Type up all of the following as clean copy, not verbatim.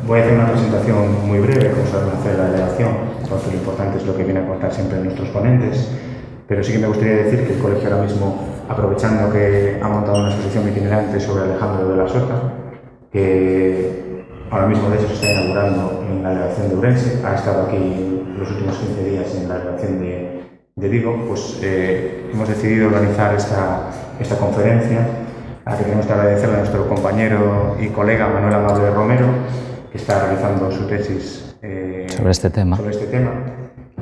Voy a hacer una presentación muy breve, como suele hacer la delegación, porque lo importante es lo que viene a contar siempre nuestros ponentes, pero sí que me gustaría decir que el colegio ahora mismo, aprovechando que ha montado una exposición itinerante sobre Alejandro de la Sota, que ahora mismo de hecho se está inaugurando en la delegación de Ourense, ha estado aquí los últimos 15 días en la delegación de Vigo, pues hemos decidido organizar esta conferencia, a la que tenemos que agradecerle a nuestro compañero y colega Manuel Amable Romero, que está realizando su tesis sobre este tema.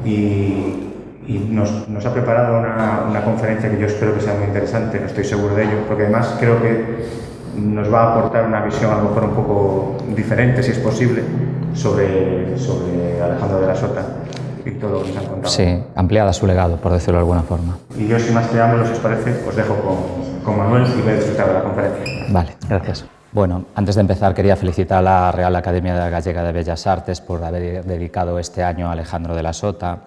Y nos ha preparado una conferencia que yo espero que sea muy interesante, no estoy seguro de ello, porque además creo que nos va a aportar una visión a lo mejor un poco diferente, si es posible, sobre Alejandro de la Sota y todo lo que nos han contado. Sí, ampliada su legado, por decirlo de alguna forma. Y yo, sin más preámbulos, si os parece, os dejo con Manuel y voy a disfrutar de la conferencia. Vale, gracias. Bueno, antes de empezar quería felicitar a la Real Academia Gallega de Bellas Artes por haber dedicado este año a Alejandro de la Sota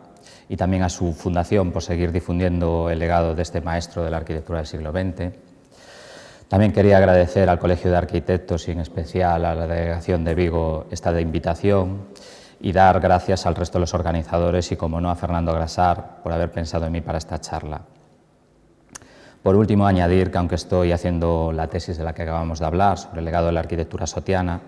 y también a su fundación por seguir difundiendo el legado de este maestro de la arquitectura del siglo XX. También quería agradecer al Colegio de Arquitectos y en especial a la Delegación de Vigo esta invitación y dar gracias al resto de los organizadores y, como no, a Fernando Grasar por haber pensado en mí para esta charla. Por último, añadir que aunque estoy haciendo la tesis de la que acabamos de hablar sobre el legado de la arquitectura sotiana,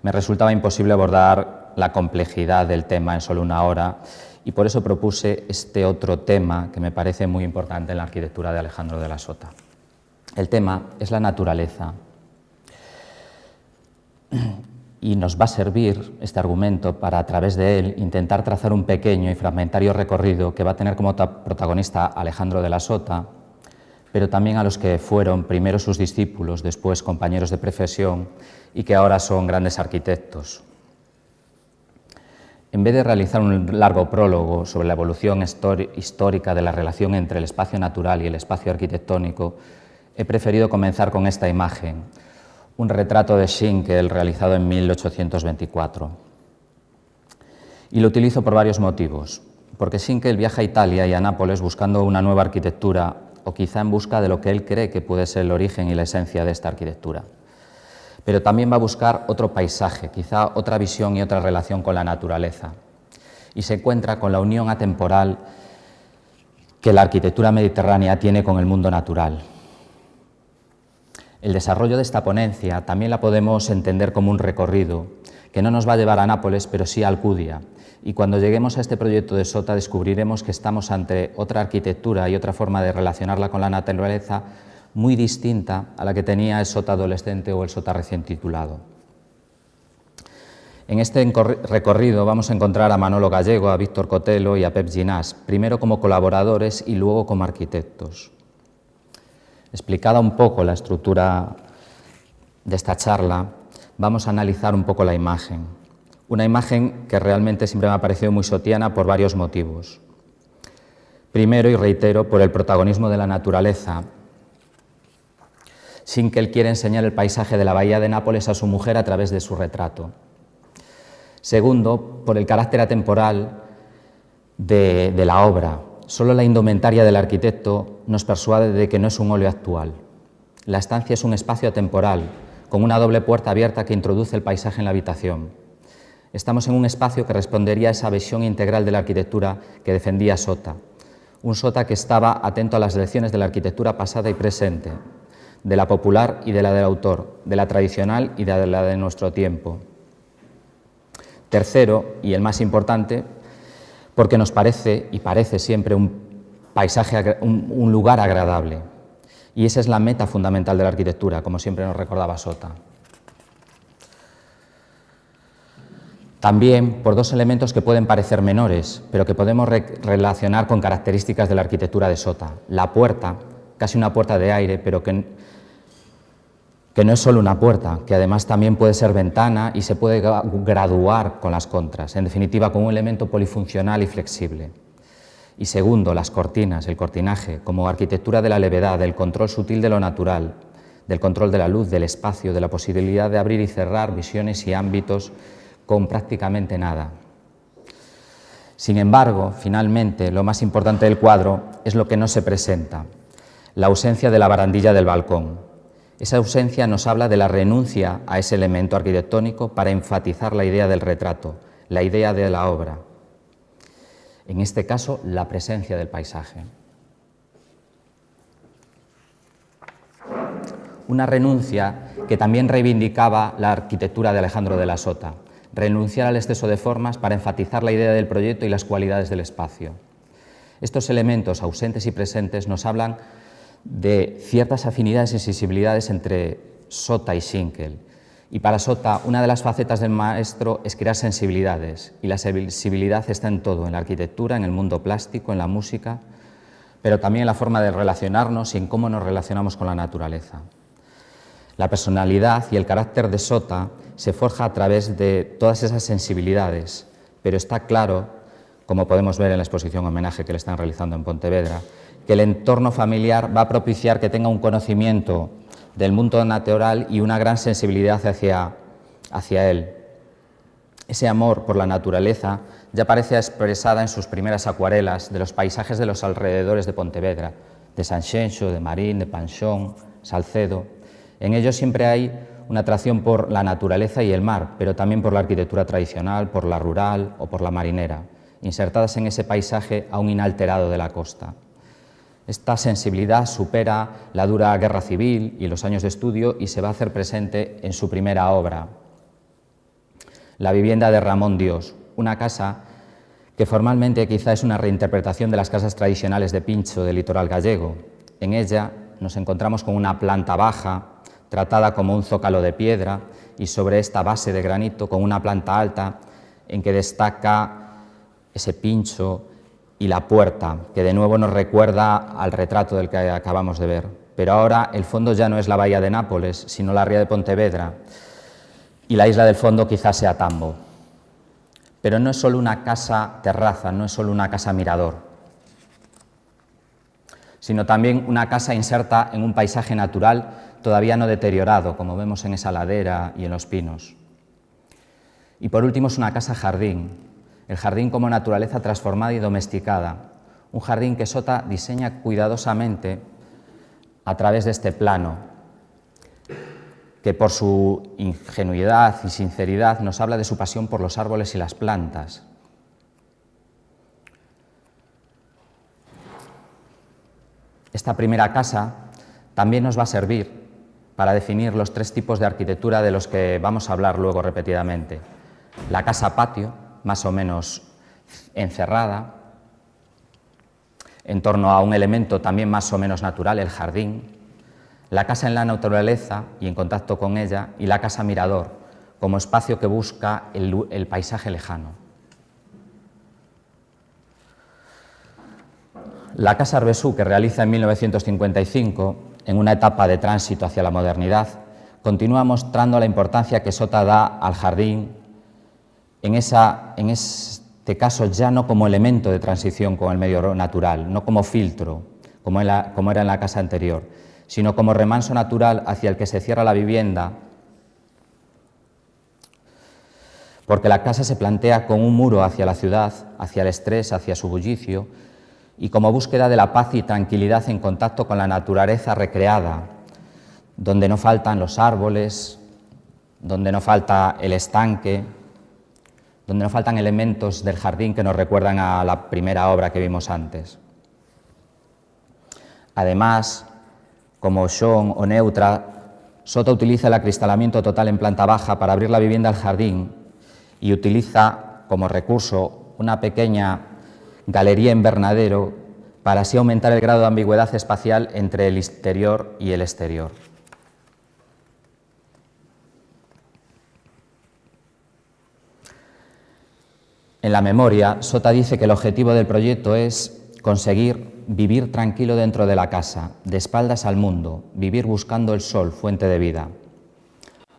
me resultaba imposible abordar la complejidad del tema en solo una hora y por eso propuse este otro tema que me parece muy importante en la arquitectura de Alejandro de la Sota. El tema es la naturaleza y nos va a servir este argumento para, a través de él, intentar trazar un pequeño y fragmentario recorrido que va a tener como protagonista a Alejandro de la Sota, pero también a los que fueron primero sus discípulos, después compañeros de profesión y que ahora son grandes arquitectos. En vez de realizar un largo prólogo sobre la evolución histórica de la relación entre el espacio natural y el espacio arquitectónico, he preferido comenzar con esta imagen, un retrato de Schinkel realizado en 1824. Y lo utilizo por varios motivos, porque Schinkel viaja a Italia y a Nápoles buscando una nueva arquitectura o quizá en busca de lo que él cree que puede ser el origen y la esencia de esta arquitectura. Pero también va a buscar otro paisaje, quizá otra visión y otra relación con la naturaleza. Y se encuentra con la unión atemporal que la arquitectura mediterránea tiene con el mundo natural. El desarrollo de esta ponencia también la podemos entender como un recorrido que no nos va a llevar a Nápoles, pero sí a Alcudia. Y cuando lleguemos a este proyecto de Sota descubriremos que estamos ante otra arquitectura y otra forma de relacionarla con la naturaleza muy distinta a la que tenía el Sota adolescente o el Sota recién titulado. En este recorrido vamos a encontrar a Manolo Gallego, a Víctor Cotelo y a Pep Ginás, primero como colaboradores y luego como arquitectos. Explicada un poco la estructura de esta charla, vamos a analizar un poco la imagen. Una imagen que realmente siempre me ha parecido muy sotiana por varios motivos. Primero, y reitero, por el protagonismo de la naturaleza. Schinkel quiere enseñar el paisaje de la bahía de Nápoles a su mujer a través de su retrato. Segundo, por el carácter atemporal de la obra. Solo la indumentaria del arquitecto nos persuade de que no es un óleo actual. La estancia es un espacio atemporal, con una doble puerta abierta que introduce el paisaje en la habitación. Estamos en un espacio que respondería a esa visión integral de la arquitectura que defendía Sota. Un Sota que estaba atento a las lecciones de la arquitectura pasada y presente, de la popular y de la del autor, de la tradicional y de la de nuestro tiempo. Tercero, y el más importante, porque nos parece, y parece siempre, un lugar agradable. Y esa es la meta fundamental de la arquitectura, como siempre nos recordaba Sota. También por dos elementos que pueden parecer menores, pero que podemos relacionar con características de la arquitectura de Sota. La puerta, casi una puerta de aire, pero que no es solo una puerta, que además también puede ser ventana y se puede graduar con las contras, en definitiva con un elemento polifuncional y flexible. Y segundo, las cortinas, el cortinaje, como arquitectura de la levedad, del control sutil de lo natural, del control de la luz, del espacio, de la posibilidad de abrir y cerrar visiones y ámbitos con prácticamente nada. Sin embargo, finalmente, lo más importante del cuadro es lo que no se presenta, la ausencia de la barandilla del balcón, Esa ausencia nos habla de la renuncia a ese elemento arquitectónico para enfatizar la idea del retrato, la idea de la obra. En este caso, la presencia del paisaje. Una renuncia que también reivindicaba la arquitectura de Alejandro de la Sota, renunciar al exceso de formas para enfatizar la idea del proyecto y las cualidades del espacio. Estos elementos ausentes y presentes nos hablan de ciertas afinidades y sensibilidades entre Sota y Schinkel. Y para Sota, una de las facetas del maestro es crear sensibilidades, y la sensibilidad está en todo, en la arquitectura, en el mundo plástico, en la música, pero también en la forma de relacionarnos y en cómo nos relacionamos con la naturaleza. La personalidad y el carácter de Sota se forja a través de todas esas sensibilidades, pero está claro, como podemos ver en la exposición homenaje que le están realizando en Pontevedra, que el entorno familiar va a propiciar que tenga un conocimiento del mundo natural y una gran sensibilidad hacia él. Ese amor por la naturaleza ya aparece expresada en sus primeras acuarelas de los paisajes de los alrededores de Pontevedra, de Sanxenxo, de Marín, de Panxón, Salcedo. En ellos siempre hay una atracción por la naturaleza y el mar, pero también por la arquitectura tradicional, por la rural o por la marinera, insertadas en ese paisaje aún inalterado de la costa. Esta sensibilidad supera la dura guerra civil y los años de estudio y se va a hacer presente en su primera obra, La vivienda de Ramón Dios, una casa que formalmente quizá es una reinterpretación de las casas tradicionales de Pincho del litoral gallego. En ella nos encontramos con una planta baja, tratada como un zócalo de piedra, y sobre esta base de granito con una planta alta en que destaca ese pincho y la puerta, que de nuevo nos recuerda al retrato del que acabamos de ver. Pero ahora el fondo ya no es la bahía de Nápoles, sino la ría de Pontevedra, y la isla del fondo quizás sea Tambo. Pero no es solo una casa terraza, no es solo una casa mirador, sino también una casa inserta en un paisaje natural todavía no deteriorado, como vemos en esa ladera y en los pinos. Y por último es una casa jardín, el jardín como naturaleza transformada y domesticada, un jardín que Sota diseña cuidadosamente a través de este plano, que por su ingenuidad y sinceridad nos habla de su pasión por los árboles y las plantas. Esta primera casa también nos va a servir para definir los tres tipos de arquitectura de los que vamos a hablar luego repetidamente. La casa patio, más o menos encerrada, en torno a un elemento también más o menos natural, el jardín. La casa en la naturaleza y en contacto con ella, y la casa mirador, como espacio que busca el paisaje lejano. La Casa Arbesú, que realiza en 1955, en una etapa de tránsito hacia la modernidad, continúa mostrando la importancia que Sota da al jardín, en este caso ya no como elemento de transición con el medio natural, no como filtro, como era en la casa anterior, sino como remanso natural hacia el que se cierra la vivienda, porque la casa se plantea con un muro hacia la ciudad, hacia el estrés, hacia su bullicio, y como búsqueda de la paz y tranquilidad en contacto con la naturaleza recreada, donde no faltan los árboles, donde no falta el estanque, donde no faltan elementos del jardín que nos recuerdan a la primera obra que vimos antes. Además, como Xón o Neutra, Sota utiliza el acristalamiento total en planta baja para abrir la vivienda al jardín y utiliza como recurso una pequeña galería invernadero para así aumentar el grado de ambigüedad espacial entre el interior y el exterior. En la memoria, Sota dice que el objetivo del proyecto es conseguir vivir tranquilo dentro de la casa, de espaldas al mundo, vivir buscando el sol, fuente de vida.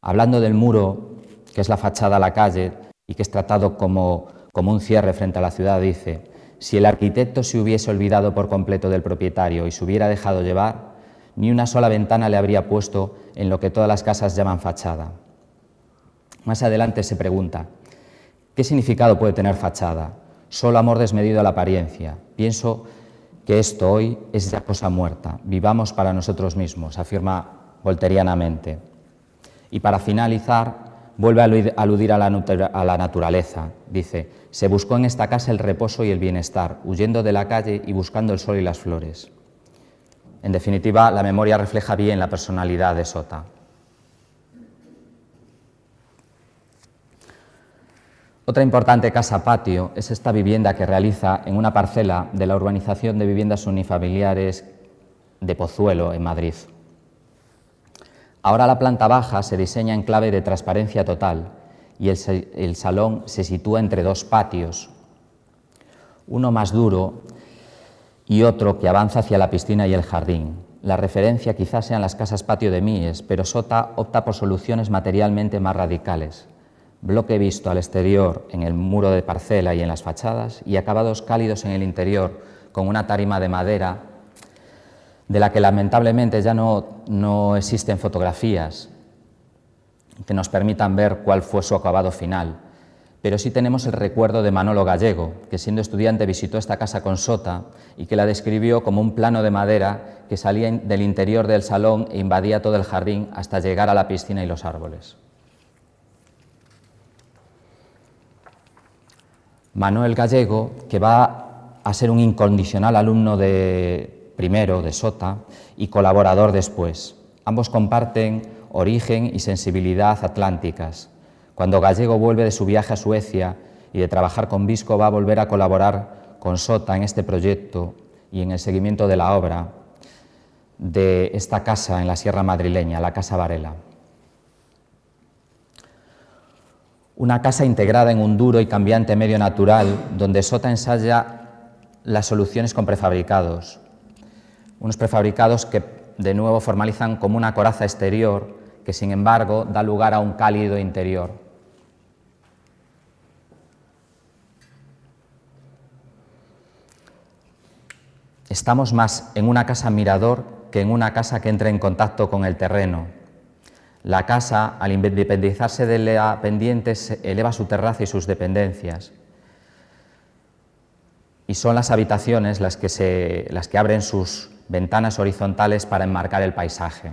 Hablando del muro, que es la fachada a la calle y que es tratado como un cierre frente a la ciudad, dice: si el arquitecto se hubiese olvidado por completo del propietario y se hubiera dejado llevar, ni una sola ventana le habría puesto en lo que todas las casas llaman fachada. Más adelante se pregunta: ¿qué significado puede tener fachada? Solo amor desmedido a la apariencia. Pienso que esto hoy es ya cosa muerta. Vivamos para nosotros mismos, afirma volterianamente. Y para finalizar, vuelve a aludir a la naturaleza. Dice, se buscó en esta casa el reposo y el bienestar, huyendo de la calle y buscando el sol y las flores. En definitiva, la memoria refleja bien la personalidad de Sota. Otra importante casa-patio es esta vivienda que realiza en una parcela de la urbanización de viviendas unifamiliares de Pozuelo, en Madrid. Ahora la planta baja se diseña en clave de transparencia total y el salón se sitúa entre dos patios, uno más duro y otro que avanza hacia la piscina y el jardín. La referencia quizás sean las casas patio de Mies, pero Sota opta por soluciones materialmente más radicales. Bloque visto al exterior en el muro de parcela y en las fachadas y acabados cálidos en el interior con una tarima de madera de la que lamentablemente ya no existen fotografías que nos permitan ver cuál fue su acabado final, pero sí tenemos el recuerdo de Manolo Gallego, que siendo estudiante visitó esta casa con Sota y que la describió como un plano de madera que salía del interior del salón e invadía todo el jardín hasta llegar a la piscina y los árboles. Manuel Gallego, que va a ser un incondicional alumno primero de Sota y colaborador después. Ambos comparten origen y sensibilidad atlánticas. Cuando Gallego vuelve de su viaje a Suecia y de trabajar con Visco, va a volver a colaborar con Sota en este proyecto y en el seguimiento de la obra de esta casa en la Sierra Madrileña, la Casa Varela. Una casa integrada en un duro y cambiante medio natural, donde Sota ensaya las soluciones con prefabricados. Unos prefabricados que de nuevo formalizan como una coraza exterior que sin embargo da lugar a un cálido interior. Estamos más en una casa mirador que en una casa que entre en contacto con el terreno. La casa, al independizarse de la pendiente, eleva su terraza y sus dependencias. Y son las habitaciones las que abren sus ventanas horizontales para enmarcar el paisaje.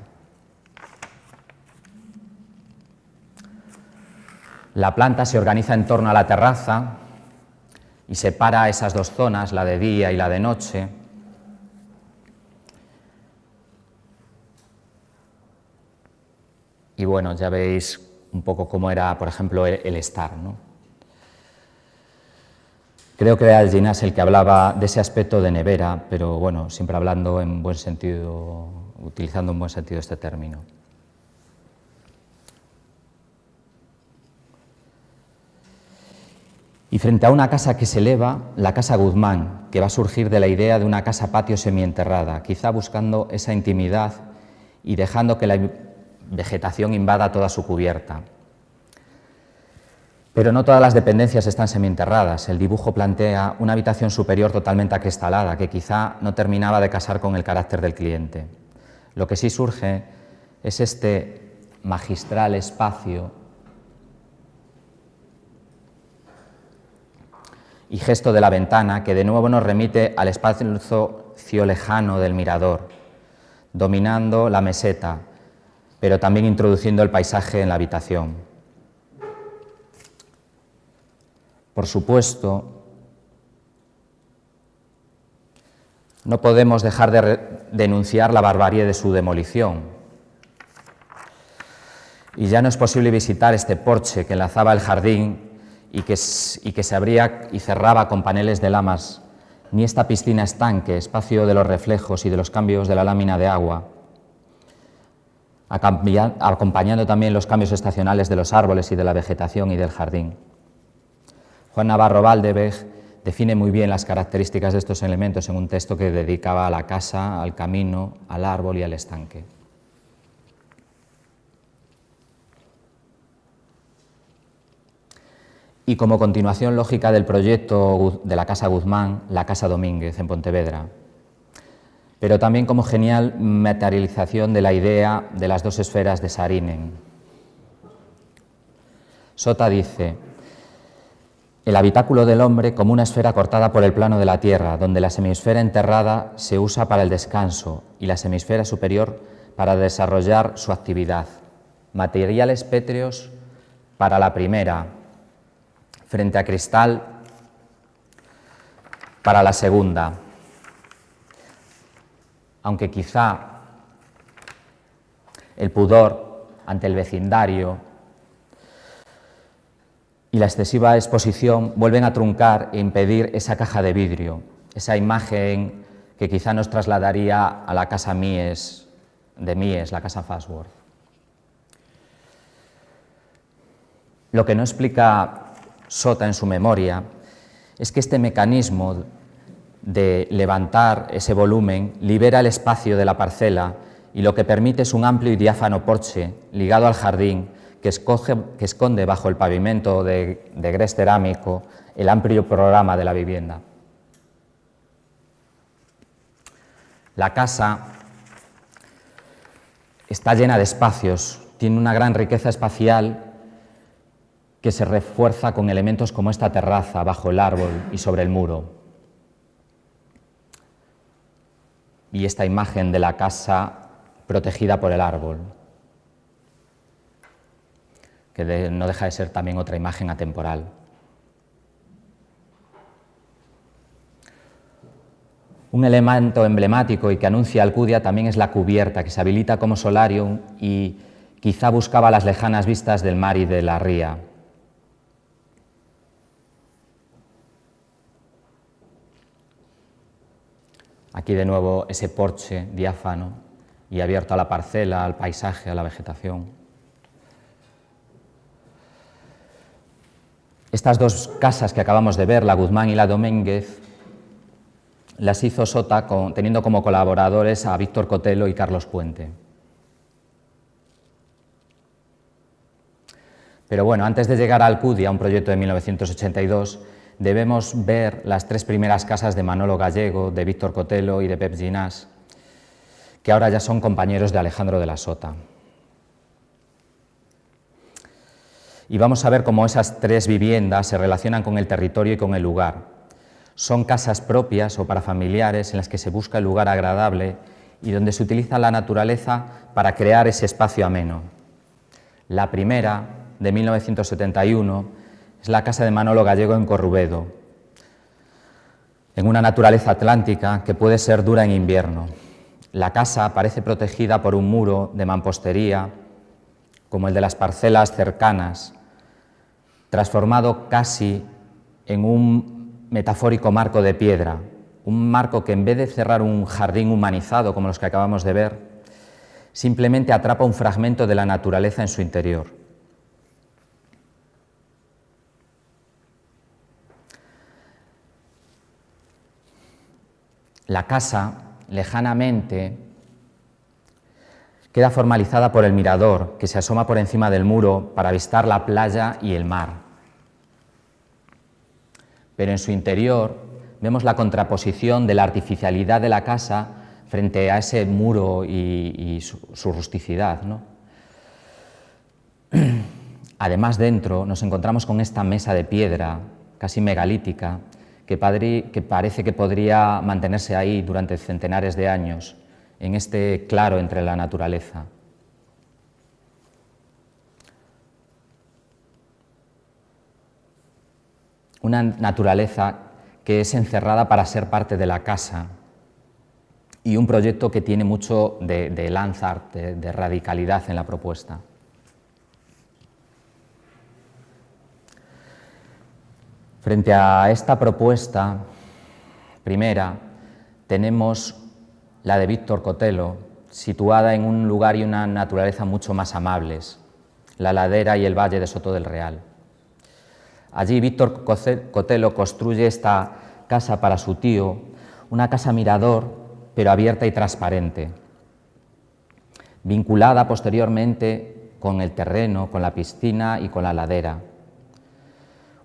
La planta se organiza en torno a la terraza y separa esas dos zonas, la de día y la de noche. Y bueno, ya veis un poco cómo era, por ejemplo, el estar, ¿no? Creo que era Alginás el que hablaba de ese aspecto de nevera, pero bueno, siempre hablando en buen sentido, utilizando en buen sentido este término. Y frente a una casa que se eleva, la Casa Guzmán, que va a surgir de la idea de una casa patio semienterrada, quizá buscando esa intimidad y dejando que la vegetación invada toda su cubierta. Pero no todas las dependencias están semienterradas. El dibujo plantea una habitación superior totalmente acristalada, que quizá no terminaba de casar con el carácter del cliente. Lo que sí surge es este magistral espacio y gesto de la ventana que de nuevo nos remite al espacio lejano del mirador, dominando la meseta, pero también introduciendo el paisaje en la habitación. Por supuesto, no podemos dejar de denunciar la barbarie de su demolición. Y ya no es posible visitar este porche que enlazaba el jardín y que se abría y cerraba con paneles de lamas, ni esta piscina estanque, espacio de los reflejos y de los cambios de la lámina de agua, acompañando también los cambios estacionales de los árboles y de la vegetación y del jardín. Juan Navarro Valdeveg define muy bien las características de estos elementos en un texto que dedicaba a la casa, al camino, al árbol y al estanque. Y como continuación lógica del proyecto de la Casa Guzmán, la Casa Domínguez en Pontevedra, pero también como genial materialización de la idea de las dos esferas de Saarinen. Sota dice: el habitáculo del hombre como una esfera cortada por el plano de la tierra, donde la semisfera enterrada se usa para el descanso y la semisfera superior para desarrollar su actividad. Materiales pétreos para la primera, frente a cristal para la segunda. Aunque quizá el pudor ante el vecindario y la excesiva exposición vuelven a truncar e impedir esa caja de vidrio, esa imagen que quizá nos trasladaría a la casa Mies, la casa Farnsworth. Lo que no explica Sota en su memoria es que este mecanismo de levantar ese volumen libera el espacio de la parcela y lo que permite es un amplio y diáfano porche ligado al jardín que esconde bajo el pavimento de grés cerámico el amplio programa de la vivienda. La casa está llena de espacios, tiene una gran riqueza espacial que se refuerza con elementos como esta terraza bajo el árbol y sobre el muro. Y esta imagen de la casa protegida por el árbol, que no deja de ser también otra imagen atemporal. Un elemento emblemático y que anuncia Alcudia también es la cubierta, que se habilita como solarium y quizá buscaba las lejanas vistas del mar y de la ría. Aquí de nuevo ese porche diáfano y abierto a la parcela, al paisaje, a la vegetación. Estas dos casas que acabamos de ver, la Guzmán y la Domínguez, las hizo Sota teniendo como colaboradores a Víctor Cotelo y Carlos Puente. Pero bueno, antes de llegar a Alcudia, un proyecto de 1982, debemos ver las tres primeras casas de Manolo Gallego, de Víctor Cotelo y de Pep Ginás, que ahora ya son compañeros de Alejandro de la Sota. Y vamos a ver cómo esas tres viviendas se relacionan con el territorio y con el lugar. Son casas propias o para familiares en las que se busca el lugar agradable y donde se utiliza la naturaleza para crear ese espacio ameno. La primera, de 1971, es la casa de Manolo Gallego en Corrubedo, en una naturaleza atlántica que puede ser dura en invierno. La casa parece protegida por un muro de mampostería, como el de las parcelas cercanas, transformado casi en un metafórico marco de piedra, un marco que en vez de cerrar un jardín humanizado como los que acabamos de ver, simplemente atrapa un fragmento de la naturaleza en su interior. La casa, lejanamente, queda formalizada por el mirador, que se asoma por encima del muro para avistar la playa y el mar. Pero en su interior vemos la contraposición de la artificialidad de la casa frente a ese muro y su rusticidad, ¿no? Además, dentro nos encontramos con esta mesa de piedra, casi megalítica, que parece que podría mantenerse ahí durante centenares de años, en este claro entre la naturaleza. Una naturaleza que es encerrada para ser parte de la casa y un proyecto que tiene mucho de Lanzart, de radicalidad en la propuesta. Frente a esta propuesta primera, tenemos la de Víctor Cotelo, situada en un lugar y una naturaleza mucho más amables, la ladera y el valle de Soto del Real. Allí Víctor Cotelo construye esta casa para su tío, una casa mirador, pero abierta y transparente, vinculada posteriormente con el terreno, con la piscina y con la ladera.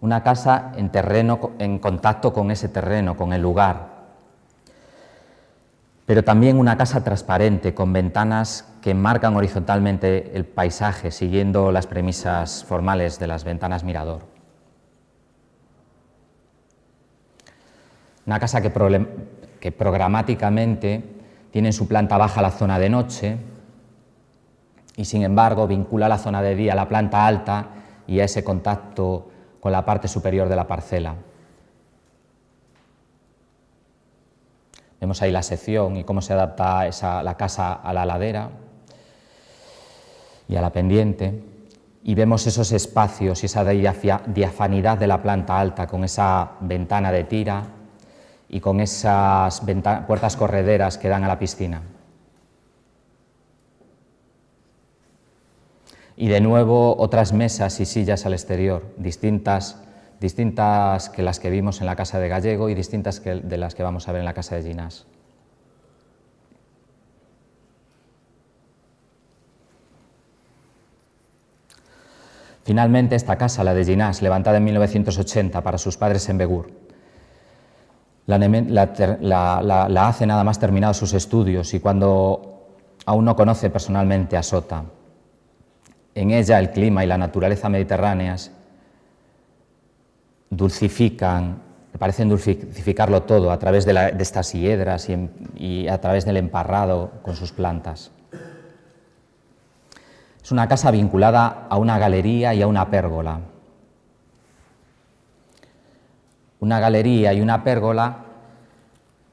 Una casa en terreno, en contacto con ese terreno, con el lugar. Pero también una casa transparente, con ventanas que marcan horizontalmente el paisaje, siguiendo las premisas formales de las ventanas mirador. Una casa que programáticamente tiene en su planta baja la zona de noche, y sin embargo vincula la zona de día a la planta alta y a ese contacto con la parte superior de la parcela. Vemos ahí la sección y cómo se adapta la casa a la ladera y a la pendiente, y vemos esos espacios y esa diafanidad de la planta alta con esa ventana de tira y con esas puertas correderas que dan a la piscina. Y de nuevo otras mesas y sillas al exterior, distintas que las que vimos en la casa de Gallego y distintas de las que vamos a ver en la casa de Ginás. Finalmente, esta casa, la de Ginás, levantada en 1980 para sus padres en Begur, la hace nada más terminados sus estudios y cuando aún no conoce personalmente a Sota. En ella el clima y la naturaleza mediterráneas parecen dulcificarlo todo a través de estas hiedras y a través del emparrado con sus plantas. Es una casa vinculada a una galería y a una pérgola. Una galería y una pérgola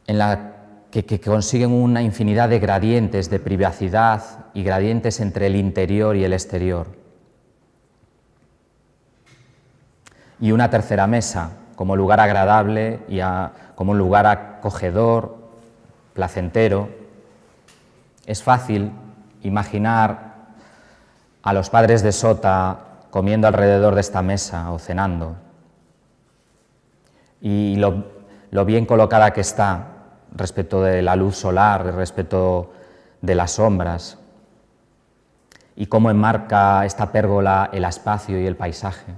en la que consiguen una infinidad de gradientes de privacidad y gradientes entre el interior y el exterior. Y una tercera mesa como lugar agradable y como un lugar acogedor, placentero. Es fácil imaginar a los padres de Sota comiendo alrededor de esta mesa o cenando. Y lo bien colocada que está respecto de la luz solar, respecto de las sombras, y cómo enmarca esta pérgola el espacio y el paisaje.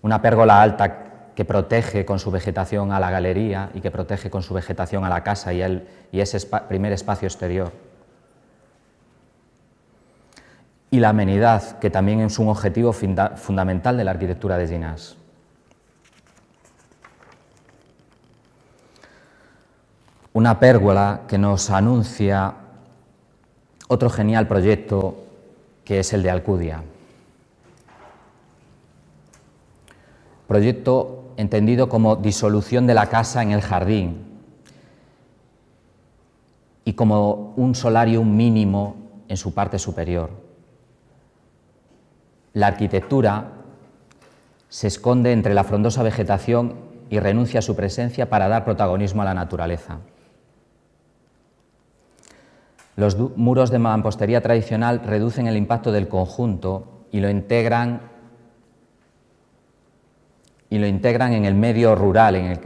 Una pérgola alta que protege con su vegetación a la galería y que protege con su vegetación a la casa y ese primer espacio exterior. Y la amenidad, que también es un objetivo fundamental de la arquitectura de Ginás. Una pérgola que nos anuncia otro genial proyecto que es el de Alcudia. Proyecto entendido como disolución de la casa en el jardín y como un solarium mínimo en su parte superior. La arquitectura se esconde entre la frondosa vegetación y renuncia a su presencia para dar protagonismo a la naturaleza. Los muros de mampostería tradicional reducen el impacto del conjunto y lo integran en el medio rural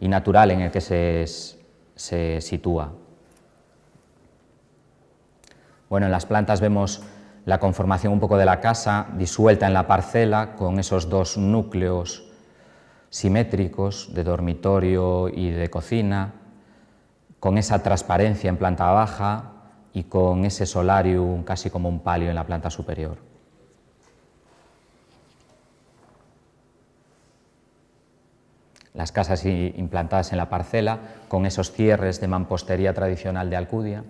y natural en el que se sitúa. Bueno, en las plantas vemos la conformación un poco de la casa disuelta en la parcela con esos dos núcleos simétricos de dormitorio y de cocina, con esa transparencia en planta baja y con ese solarium casi como un palio en la planta superior. Las casas implantadas en la parcela con esos cierres de mampostería tradicional de Alcudia.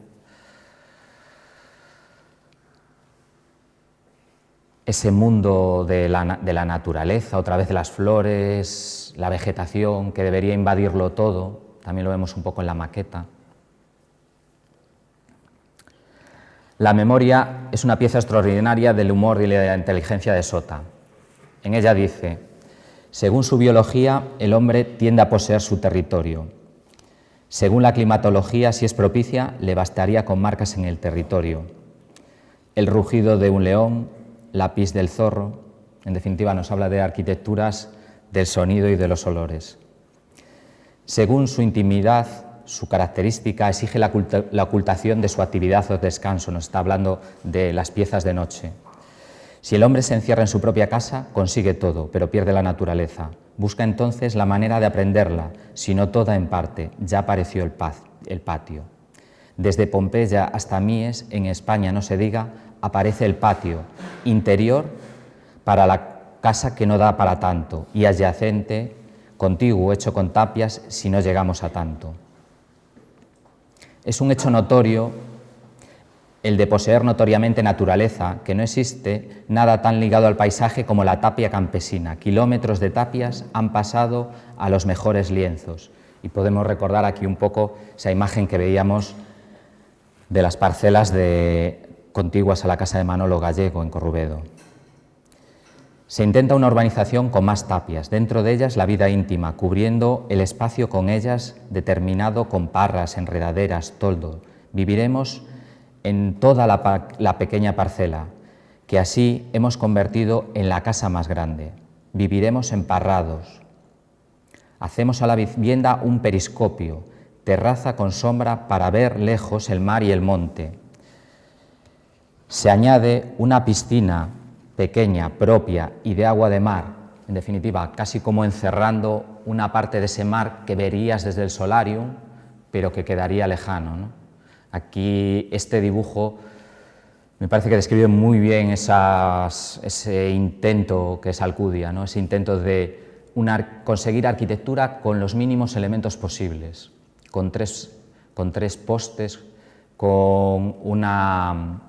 Ese mundo de la naturaleza, otra vez de las flores, la vegetación que debería invadirlo todo, también lo vemos un poco en la maqueta. La memoria es una pieza extraordinaria del humor y la inteligencia de Sota. En ella dice: según su biología, el hombre tiende a poseer su territorio. Según la climatología, si es propicia, le bastaría con marcas en el territorio. El rugido de un león, la pis del zorro, en definitiva nos habla de arquitecturas, del sonido y de los olores. Según su intimidad, su característica exige la ocultación de su actividad o descanso, nos está hablando de las piezas de noche. Si el hombre se encierra en su propia casa, consigue todo, pero pierde la naturaleza. Busca entonces la manera de aprenderla, si no toda en parte. Ya apareció el patio. Desde Pompeya hasta Mies, en España no se diga, aparece el patio interior para la casa que no da para tanto y adyacente, contiguo, hecho con tapias, si no llegamos a tanto. Es un hecho notorio el de poseer notoriamente naturaleza, que no existe nada tan ligado al paisaje como la tapia campesina. Kilómetros de tapias han pasado a los mejores lienzos. Y podemos recordar aquí un poco esa imagen que veíamos de las parcelas contiguas a la casa de Manolo Gallego en Corrubedo. Se intenta una urbanización con más tapias, dentro de ellas la vida íntima, cubriendo el espacio con ellas determinado con parras, enredaderas, toldo. Viviremos en toda la pequeña parcela, que así hemos convertido en la casa más grande. Viviremos emparrados. Hacemos a la vivienda un periscopio, terraza con sombra para ver lejos el mar y el monte. Se añade una piscina pequeña, propia y de agua de mar, en definitiva, casi como encerrando una parte de ese mar que verías desde el solarium, pero que quedaría lejano, ¿no? Aquí este dibujo me parece que describe muy bien ese intento que es Alcudia, ¿no? Ese intento de conseguir arquitectura con los mínimos elementos posibles, con tres postes, con una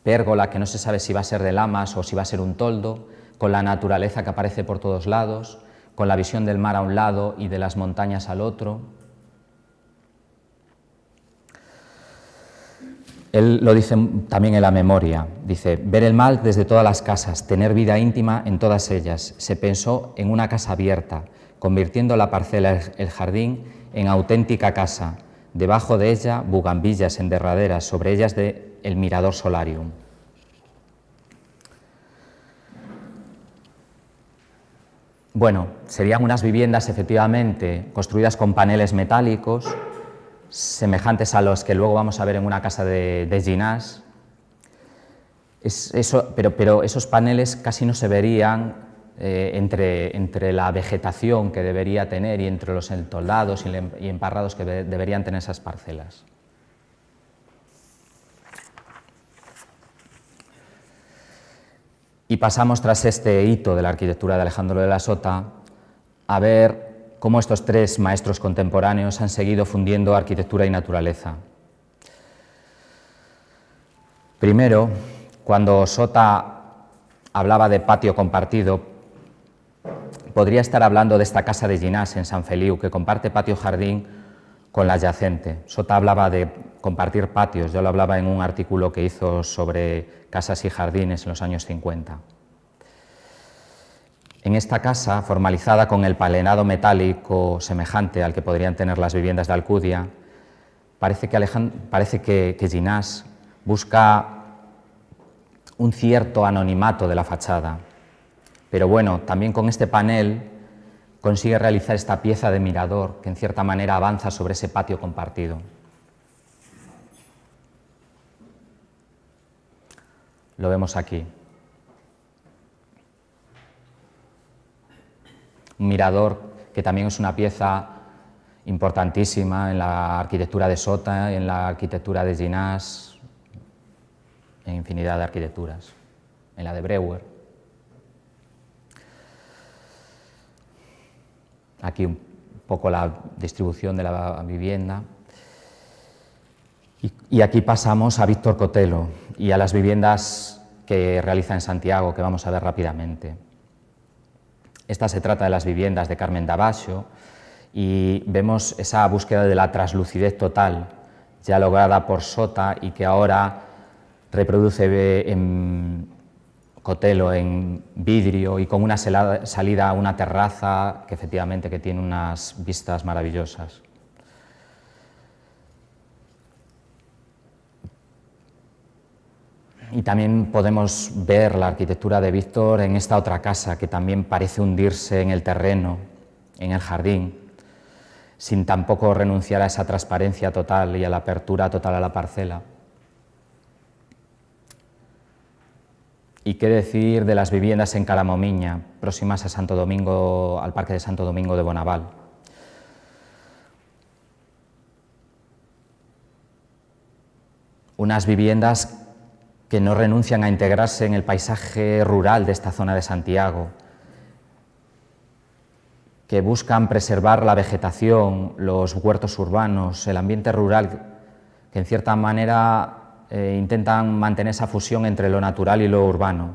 pérgola que no se sabe si va a ser de lamas o si va a ser un toldo, con la naturaleza que aparece por todos lados, con la visión del mar a un lado y de las montañas al otro. Él lo dice también en la memoria, dice: ver el mal desde todas las casas, tener vida íntima en todas ellas. Se pensó en una casa abierta, convirtiendo la parcela, el jardín, en auténtica casa. Debajo de ella, bugambillas enderraderas, sobre ellas el mirador solarium. Bueno, serían unas viviendas efectivamente construidas con paneles metálicos, semejantes a los que luego vamos a ver en una casa de Ginás. Pero esos paneles casi no se verían entre la vegetación que debería tener y entre los entoldados y emparrados que deberían tener esas parcelas. Y pasamos, tras este hito de la arquitectura de Alejandro de la Sota, a ver cómo estos tres maestros contemporáneos han seguido fundiendo arquitectura y naturaleza. Primero, cuando Sota hablaba de patio compartido, podría estar hablando de esta casa de Ginás en Sant Feliu, que comparte patio-jardín con la adyacente. Sota hablaba de compartir patios, yo lo hablaba en un artículo que hizo sobre casas y jardines en los años 50. En esta casa, formalizada con el palenado metálico semejante al que podrían tener las viviendas de Alcudia, parece que Ginás busca un cierto anonimato de la fachada. Pero bueno, también con este panel consigue realizar esta pieza de mirador que en cierta manera avanza sobre ese patio compartido. Lo vemos aquí. Un mirador que también es una pieza importantísima en la arquitectura de Sota, en la arquitectura de Ginás, en infinidad de arquitecturas, en la de Breuer. Aquí un poco la distribución de la vivienda. Y aquí pasamos a Víctor Cotelo y a las viviendas que realiza en Santiago, que vamos a ver rápidamente. Esta se trata de las viviendas de Carmen Dabaixo y vemos esa búsqueda de la translucidez total, ya lograda por Sota y que ahora reproduce en Cotelo en vidrio y con una salida a una terraza que efectivamente tiene unas vistas maravillosas. Y también podemos ver la arquitectura de Víctor en esta otra casa que también parece hundirse en el terreno, en el jardín, sin tampoco renunciar a esa transparencia total y a la apertura total a la parcela. ¿Y qué decir de las viviendas en Calamomiña, próximas a Santo Domingo, al Parque de Santo Domingo de Bonaval? Unas viviendas que no renuncian a integrarse en el paisaje rural de esta zona de Santiago, que buscan preservar la vegetación, los huertos urbanos, el ambiente rural, que en cierta manera intentan mantener esa fusión entre lo natural y lo urbano,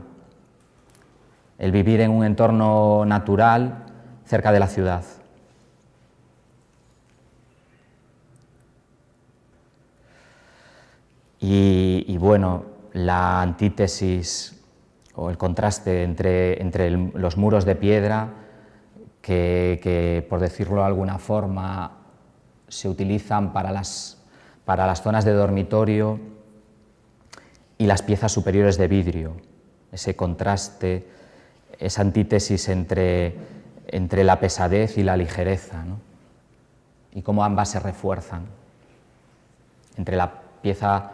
el vivir en un entorno natural cerca de la ciudad. Y bueno, la antítesis o el contraste entre los muros de piedra que, por decirlo de alguna forma, se utilizan para las zonas de dormitorio y las piezas superiores de vidrio, ese contraste, esa antítesis entre la pesadez y la ligereza, ¿no? Y cómo ambas se refuerzan, entre la pieza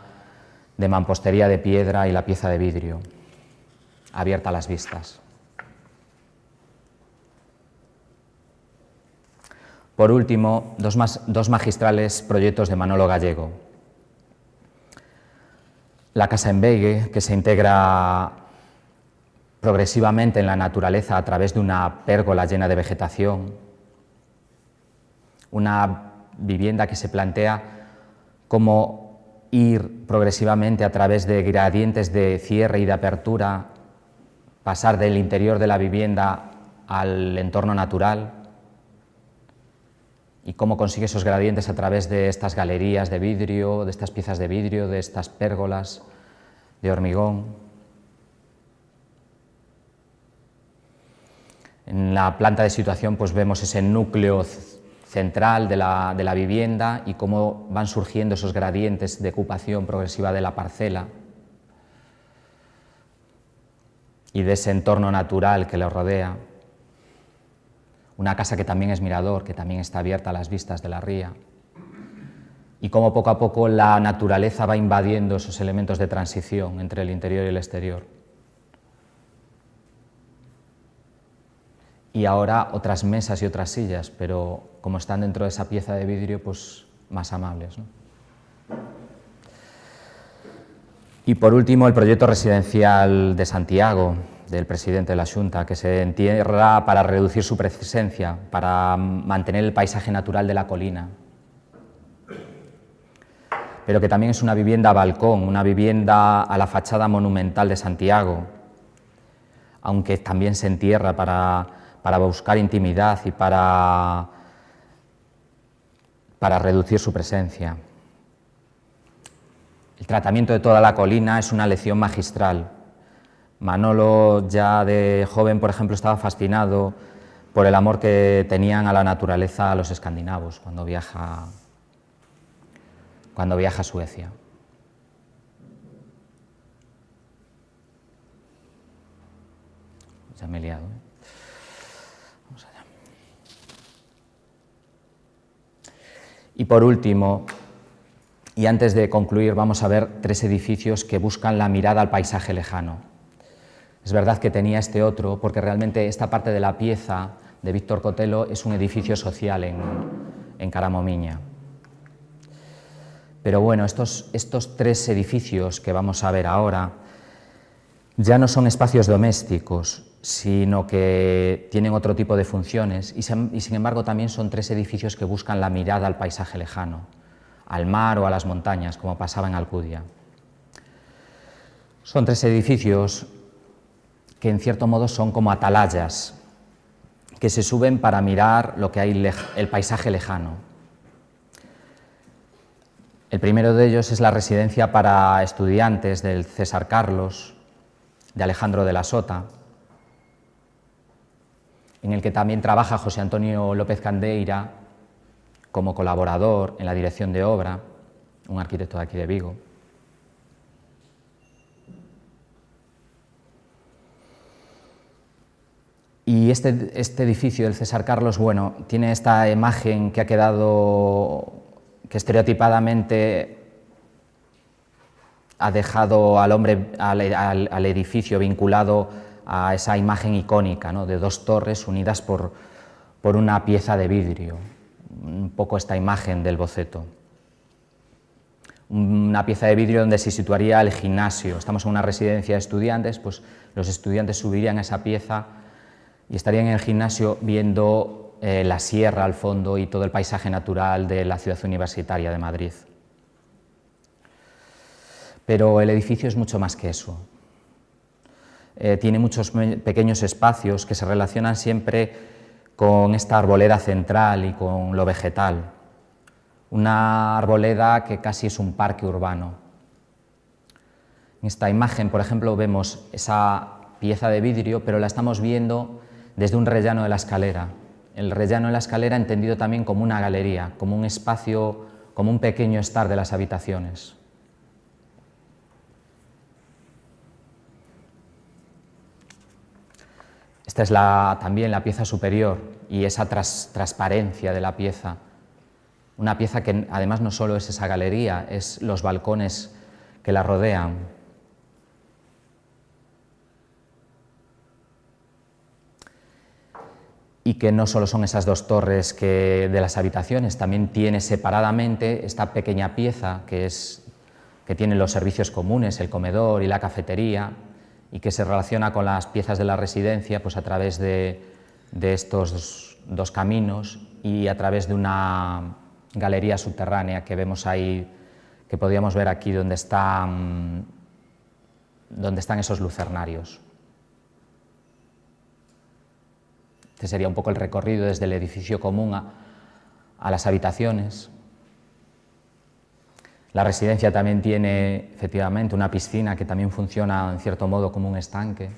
de mampostería de piedra y la pieza de vidrio, abierta a las vistas. Por último, dos magistrales proyectos de Manolo Gallego. La casa en Veigue, que se integra progresivamente en la naturaleza a través de una pérgola llena de vegetación, una vivienda que se plantea como ir progresivamente a través de gradientes de cierre y de apertura, pasar del interior de la vivienda al entorno natural, y cómo consigue esos gradientes a través de estas galerías de vidrio, de estas piezas de vidrio, de estas pérgolas de hormigón. En la planta de situación pues vemos ese núcleo central de la vivienda y cómo van surgiendo esos gradientes de ocupación progresiva de la parcela y de ese entorno natural que lo rodea. Una casa que también es mirador, que también está abierta a las vistas de la ría, y cómo poco a poco la naturaleza va invadiendo esos elementos de transición entre el interior y el exterior. Y ahora otras mesas y otras sillas, pero como están dentro de esa pieza de vidrio, pues más amables, ¿no? Y por último, el proyecto residencial de Santiago, del presidente de la Xunta, que se entierra para reducir su presencia, para mantener el paisaje natural de la colina, pero que también es una vivienda balcón, una vivienda a la fachada monumental de Santiago, aunque también se entierra para buscar intimidad y para reducir su presencia. El tratamiento de toda la colina es una lección magistral. Manolo, ya de joven, por ejemplo, estaba fascinado por el amor que tenían a la naturaleza los escandinavos cuando viaja a Suecia. Ya me he liado, ¿eh? Vamos allá. Y por último, y antes de concluir, vamos a ver tres edificios que buscan la mirada al paisaje lejano. Es verdad que tenía este otro, porque realmente esta parte de la pieza de Víctor Cotelo es un edificio social en Caramomiña. Pero bueno, estos tres edificios que vamos a ver ahora ya no son espacios domésticos, sino que tienen otro tipo de funciones y sin embargo también son tres edificios que buscan la mirada al paisaje lejano, al mar o a las montañas, como pasaba en Alcudia. Son tres edificios que en cierto modo son como atalayas, que se suben para mirar lo que hay el paisaje lejano. El primero de ellos es la residencia para estudiantes del César Carlos, de Alejandro de la Sota, en el que también trabaja José Antonio López Candeira como colaborador en la dirección de obra, un arquitecto de aquí de Vigo. Y este edificio del César Carlos, bueno, tiene esta imagen que ha quedado, que estereotipadamente ha dejado al hombre, al edificio vinculado a esa imagen icónica, ¿no?, de dos torres unidas por una pieza de vidrio, un poco esta imagen del boceto. Una pieza de vidrio donde se situaría el gimnasio. Estamos en una residencia de estudiantes, pues los estudiantes subirían a esa pieza y estarían en el gimnasio viendo la sierra al fondo y todo el paisaje natural de la ciudad universitaria de Madrid. Pero el edificio es mucho más que eso. Tiene muchos pequeños espacios que se relacionan siempre con esta arboleda central y con lo vegetal. Una arboleda que casi es un parque urbano. En esta imagen, por ejemplo, vemos esa pieza de vidrio, pero la estamos viendo desde un rellano de la escalera. El rellano de la escalera entendido también como una galería, como un espacio, como un pequeño estar de las habitaciones. Esta es también la pieza superior y esa transparencia de la pieza. Una pieza que además no solo es esa galería, es los balcones que la rodean. Y que no solo son esas dos torres de las habitaciones, también tiene separadamente esta pequeña pieza que tiene los servicios comunes, el comedor y la cafetería, y que se relaciona con las piezas de la residencia pues a través de estos dos caminos y a través de una galería subterránea que vemos ahí, que podríamos ver aquí donde están esos lucernarios. Este sería un poco el recorrido desde el edificio común a las habitaciones. La residencia también tiene efectivamente una piscina que también funciona en cierto modo como un estanque.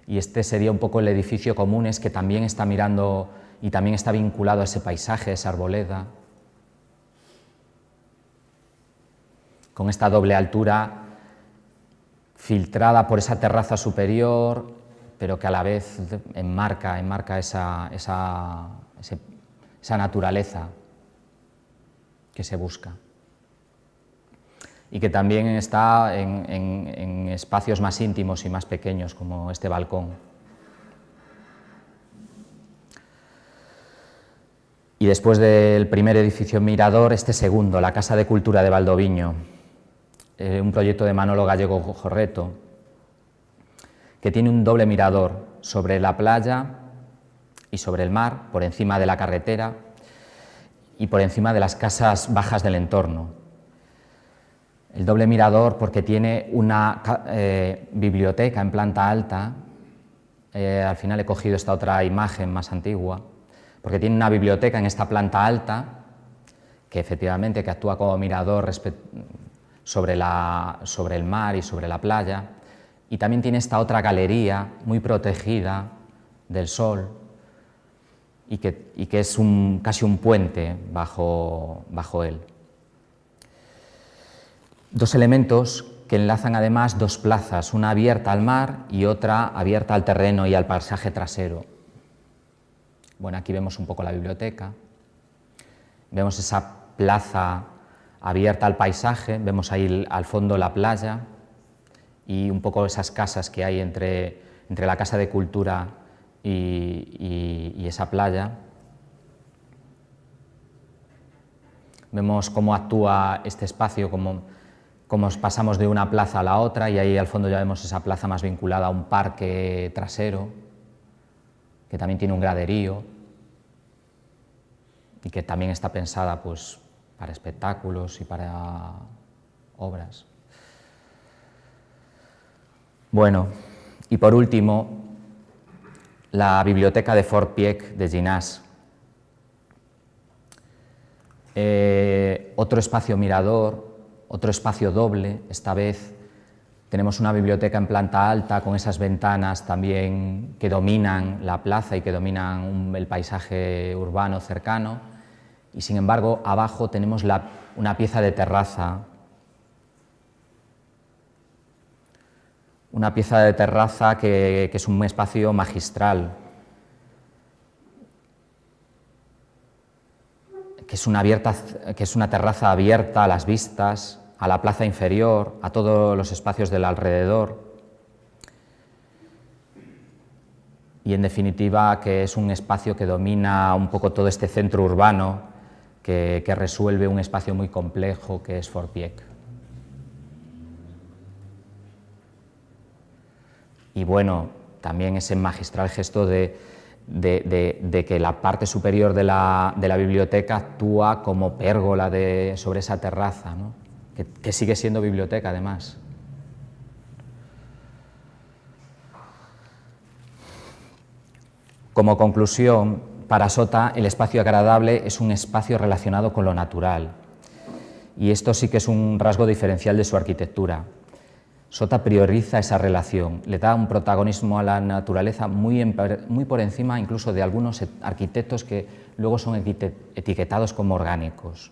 Y este sería un poco el edificio comunes que también está mirando y también está vinculado a ese paisaje, a esa arboleda, con esta doble altura filtrada por esa terraza superior, pero que a la vez enmarca esa naturaleza que se busca y que también está en espacios más íntimos y más pequeños, como este balcón. Y después del primer edificio mirador, este segundo, la Casa de Cultura de Valdoviño, un proyecto de Manolo Gallego Jorreto, que tiene un doble mirador sobre la playa y sobre el mar, por encima de la carretera y por encima de las casas bajas del entorno. El doble mirador porque tiene una biblioteca en planta alta, al final he cogido esta otra imagen más antigua, porque tiene una biblioteca en esta planta alta, que efectivamente que actúa como mirador sobre el mar y sobre la playa, y también tiene esta otra galería muy protegida del sol, y que es casi un puente bajo él. Dos elementos que enlazan además dos plazas, una abierta al mar y otra abierta al terreno y al paisaje trasero. Bueno, aquí vemos un poco la biblioteca, vemos esa plaza abierta al paisaje, vemos ahí al fondo la playa y un poco esas casas que hay entre la Casa de Cultura y esa playa. Vemos cómo actúa este espacio, cómo pasamos de una plaza a la otra, y ahí al fondo ya vemos esa plaza más vinculada a un parque trasero, que también tiene un graderío y que también está pensada pues, para espectáculos y para obras. Bueno, y por último, la biblioteca de Fort Pieck de Llinars. Otro espacio mirador, otro espacio doble, esta vez tenemos una biblioteca en planta alta con esas ventanas también que dominan la plaza y que dominan el paisaje urbano cercano, y sin embargo abajo tenemos una pieza de terraza, que es un espacio magistral, que es una terraza abierta a las vistas, a la plaza inferior, a todos los espacios del alrededor, y en definitiva que es un espacio que domina un poco todo este centro urbano que resuelve un espacio muy complejo que es Fort Pieck. Y bueno, también ese magistral gesto de que la parte superior de la biblioteca actúa como pérgola sobre esa terraza, ¿no? que sigue siendo biblioteca además. Como conclusión, para Sota el espacio agradable es un espacio relacionado con lo natural, y esto sí que es un rasgo diferencial de su arquitectura. Sota prioriza esa relación, le da un protagonismo a la naturaleza muy por encima incluso de algunos arquitectos que luego son etiquetados como orgánicos.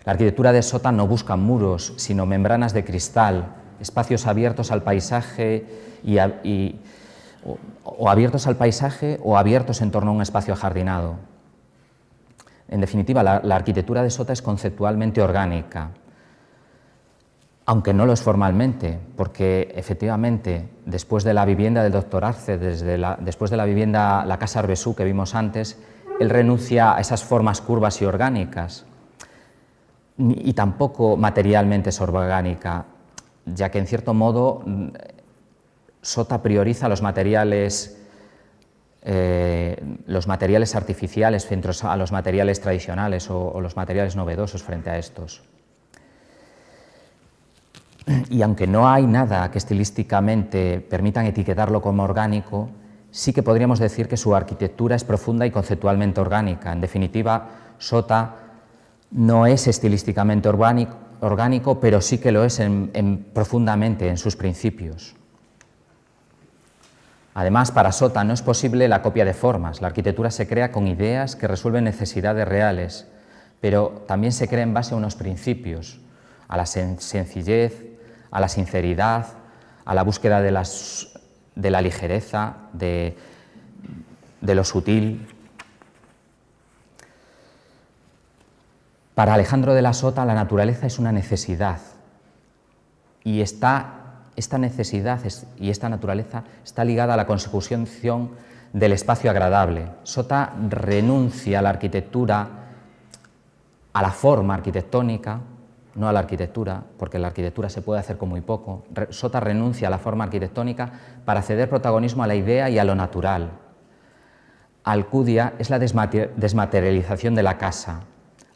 La arquitectura de Sota no busca muros, sino membranas de cristal, espacios abiertos al paisaje o abiertos al paisaje o abiertos en torno a un espacio ajardinado. En definitiva, la arquitectura de Sota es conceptualmente orgánica, aunque no lo es formalmente, porque efectivamente, después de la vivienda del doctor Arce, después de la vivienda, la Casa Arbesú que vimos antes, él renuncia a esas formas curvas y orgánicas, y tampoco materialmente es orgánica, ya que en cierto modo Sota prioriza los materiales artificiales frente a los materiales tradicionales o los materiales novedosos frente a estos. Y aunque no hay nada que estilísticamente permitan etiquetarlo como orgánico, sí que podríamos decir que su arquitectura es profunda y conceptualmente orgánica. En definitiva, Sota no es estilísticamente orgánico, pero sí que lo es profundamente en sus principios. Además, para Sota no es posible la copia de formas. La arquitectura se crea con ideas que resuelven necesidades reales, pero también se crea en base a unos principios, a la sencillez, a la sinceridad, a la búsqueda de la ligereza, de lo sutil. Para Alejandro de la Sota, la naturaleza es una necesidad, y esta necesidad y esta naturaleza está ligada a la consecución del espacio agradable. Sota renuncia a la arquitectura, a la forma arquitectónica, no a la arquitectura, porque la arquitectura se puede hacer con muy poco. Sota renuncia a la forma arquitectónica para ceder protagonismo a la idea y a lo natural. Alcudia es la desmaterialización de la casa,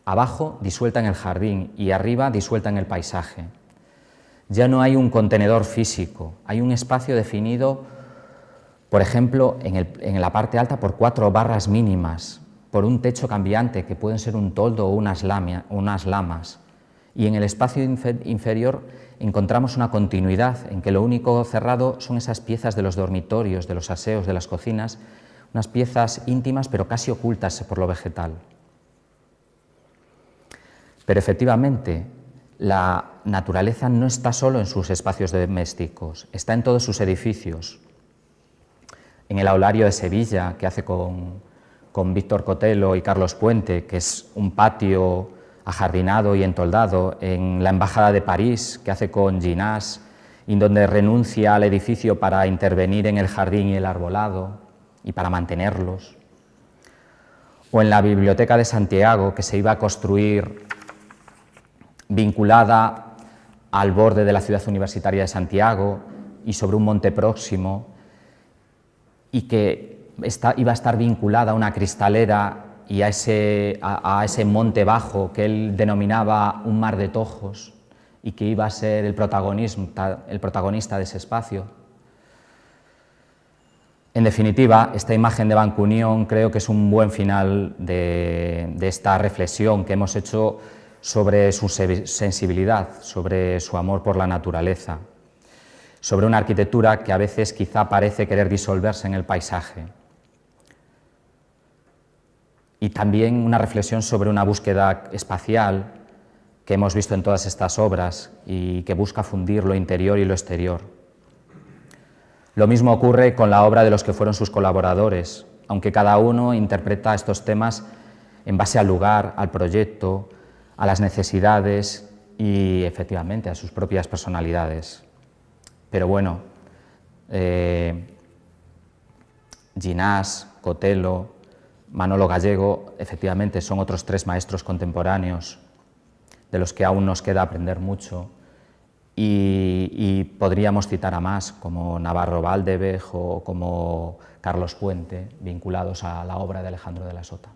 abajo disuelta en el jardín y arriba disuelta en el paisaje. Ya no hay un contenedor físico, hay un espacio definido, por ejemplo, en la parte alta por 4 barras mínimas, por un techo cambiante que pueden ser un toldo o unas lamas. Y en el espacio inferior encontramos una continuidad en que lo único cerrado son esas piezas de los dormitorios, de los aseos, de las cocinas, unas piezas íntimas pero casi ocultas por lo vegetal. Pero efectivamente, la naturaleza no está solo en sus espacios domésticos, está en todos sus edificios. En el Aulario de Sevilla, que hace con Víctor Cotelo y Carlos Puente, que es un patio ajardinado y entoldado, en la Embajada de París, que hace con Ginás, y donde renuncia al edificio para intervenir en el jardín y el arbolado y para mantenerlos, o en la Biblioteca de Santiago, que se iba a construir vinculada al borde de la ciudad universitaria de Santiago y sobre un monte próximo, y que iba a estar vinculada a una cristalera y a ese monte bajo que él denominaba un mar de tojos, y que iba a ser el protagonista de ese espacio. En definitiva, esta imagen de Bancunión creo que es un buen final de esta reflexión que hemos hecho sobre su sensibilidad, sobre su amor por la naturaleza, sobre una arquitectura que a veces quizá parece querer disolverse en el paisaje. Y también una reflexión sobre una búsqueda espacial que hemos visto en todas estas obras y que busca fundir lo interior y lo exterior. Lo mismo ocurre con la obra de los que fueron sus colaboradores, aunque cada uno interpreta estos temas en base al lugar, al proyecto, a las necesidades y, efectivamente, a sus propias personalidades. Pero bueno, Ginás, Cotelo, Manolo Gallego, efectivamente, son otros 3 maestros contemporáneos de los que aún nos queda aprender mucho y podríamos citar a más, como Navarro Valdevej o como Carlos Puente, vinculados a la obra de Alejandro de la Sota.